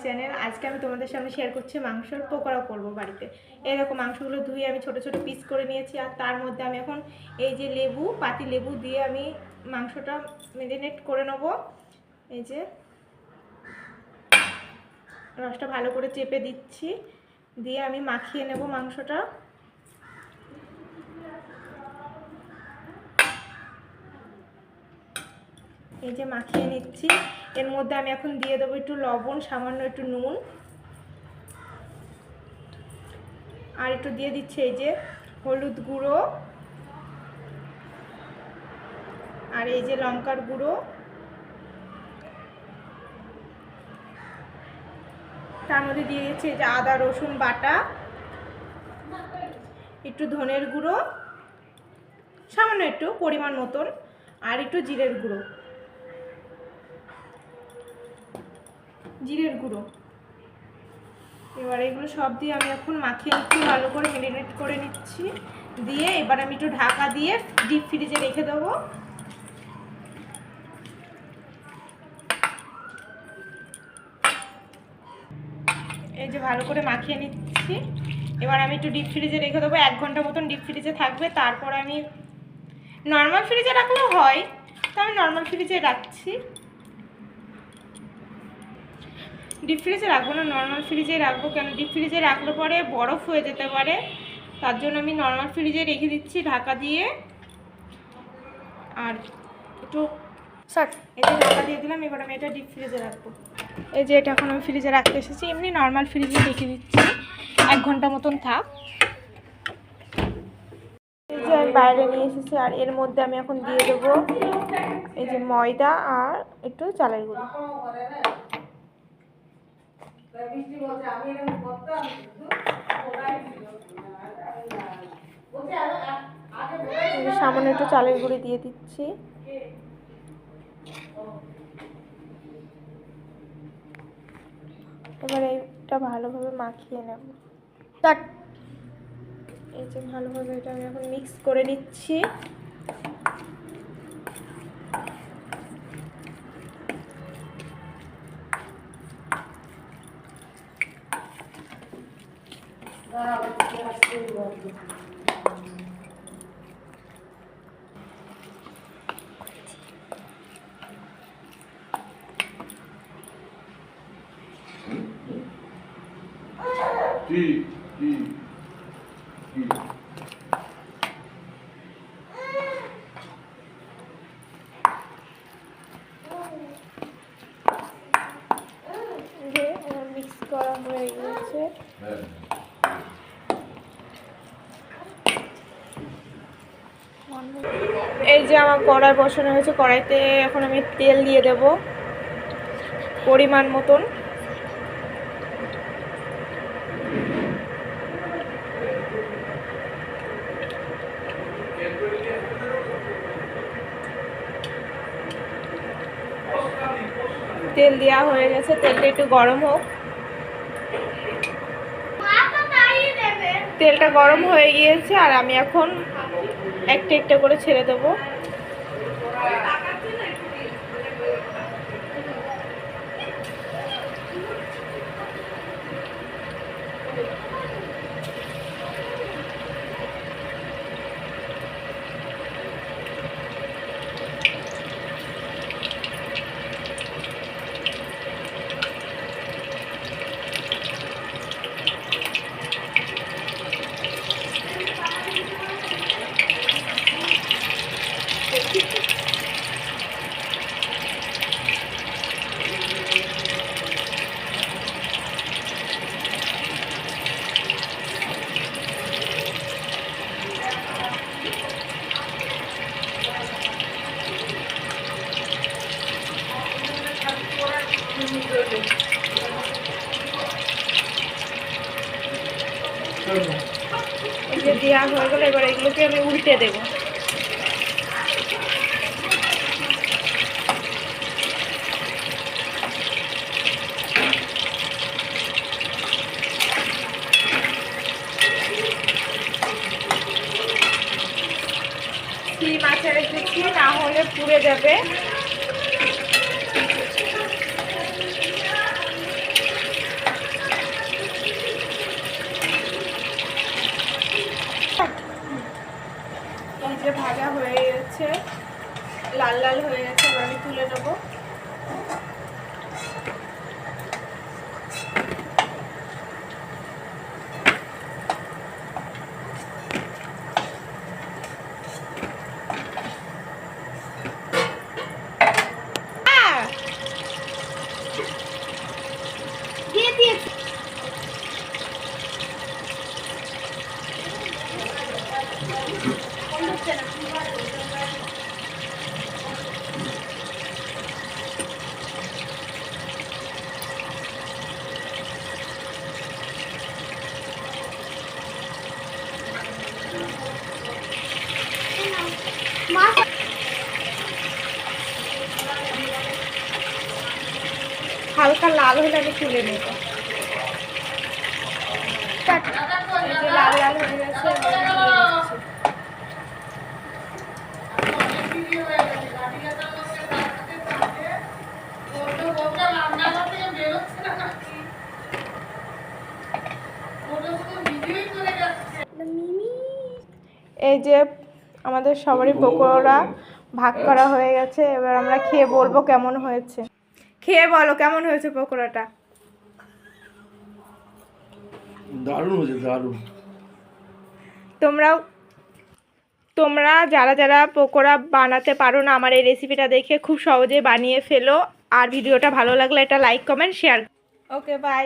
Channel. আজকে আমি তোমাদের সামনে শেয়ার করছি মাংসের পকোড়া করব বাড়িতে। এরকম মাংসগুলো ধুয়ে আমি ছোট ছোট পিস করে নিয়েছি, আর তার মধ্যে আমি এখন এই যে লেবু, পাতি লেবু দিয়ে আমি মাংসটা ম্যারিনেট করে নেব। এই যে রসটা ভালো করে চেপে দিচ্ছি, দিয়ে আমি মাখিয়ে নেব মাংসটা। এই যে মাখিয়ে নিচ্ছি। এর মধ্যে আমি এখন দিয়ে দেবো একটু লবণ, সামান্য একটু নুন, আর একটু দিয়ে দিচ্ছি এই যে হলুদ গুঁড়ো, আর এই যে লঙ্কার গুঁড়ো, তার মধ্যে দিয়ে দিচ্ছি এই যে আদা রসুন বাটা, একটু ধনের গুঁড়ো সামান্য একটু পরিমাণ মতন, আর একটু জিরের গুঁড়ো। এবার এগুলো সব দিয়ে আমি এখন মাখিয়ে নিচ্ছি, ভালো করে ম্যারিনেট করে নিচ্ছি। দিয়ে এবার আমি একটু ঢাকা দিয়ে ডিপ ফ্রিজে রেখে দেবো। এই যে ভালো করে মাখিয়ে নিচ্ছি। এবার আমি একটু ডিপ ফ্রিজে রেখে দেবো, 1 ঘন্টা মতন ডিপ ফ্রিজে থাকবে। তারপর আমি নর্মাল ফ্রিজে রাখলেও হয়, তো আমি নর্মাল ফ্রিজে রাখছি। ডিপ ফ্রিজে রাখবো না, নর্মাল ফ্রিজে রাখবো। কেন ডিপ ফ্রিজে রাখলে পরে বরফ হয়ে যেতে পারে, তার জন্য আমি নর্মাল ফ্রিজে রেখে দিচ্ছি ঢাকা দিয়ে। আর একটু এই যে ঢাকা দিয়ে দিলাম। এবার আমি এটা ডিপ ফ্রিজে রাখবো। এই যে এটা এখন আমি ফ্রিজে রাখতে এসেছি, এমনি নর্মাল ফ্রিজে রেখে দিচ্ছি, 1 ঘন্টা মতন থাক। এই যে আমি বাইরে নিয়ে এসেছি, আর এর মধ্যে আমি এখন দিয়ে দেবো এই যে ময়দা আর একটু চালের গুঁড়ো। সামান্য একটু চালের গুঁড়ি দিয়ে দিচ্ছি। এবার এইটা ভালোভাবে মাখিয়ে নেব। এই যে ভালোভাবে এটা আমি এখন মিক্স করে নিচ্ছি। মিক্স করা হয়ে গেছে। এই যে আমার কড়াই বসানো হয়েছে, কড়াইতে এখন আমি তেল দিয়ে দেব পরিমাণ মতন। তেল দেওয়া হয়ে গেছে, তেলটা একটু গরম হোক। তেলটা গরম হয়ে গিয়েছে, আর আমি এখন একটা একটা করে ছেড়ে দেবো। এই যে দেওয়া হয়ে গেল, এবার এগুলোকে আমি উল্টে দেব। সিম আছে রেখেছি, না হলে পুড়ে যাবে। হালকা লাল হলে আমি তুলে নেব। লাল লাল হয়ে গেছে, এই যে আমাদের সবারই পকোড়া ভাগ করা হয়ে গেছে। এবার আমরা খেয়ে বলবো কেমন হয়েছে। খেয়ে বলো কেমন হয়েছে পকোড়াটা। দারুণ হয়েছে, দারুণ। তোমরা যারা যারা পকোড়া বানাতে পারো না, আমার এই রেসিপিটা দেখে খুব সহজে বানিয়ে ফেলো। আর ভিডিওটা ভালো লাগলে এটা like comment share. Okay bye.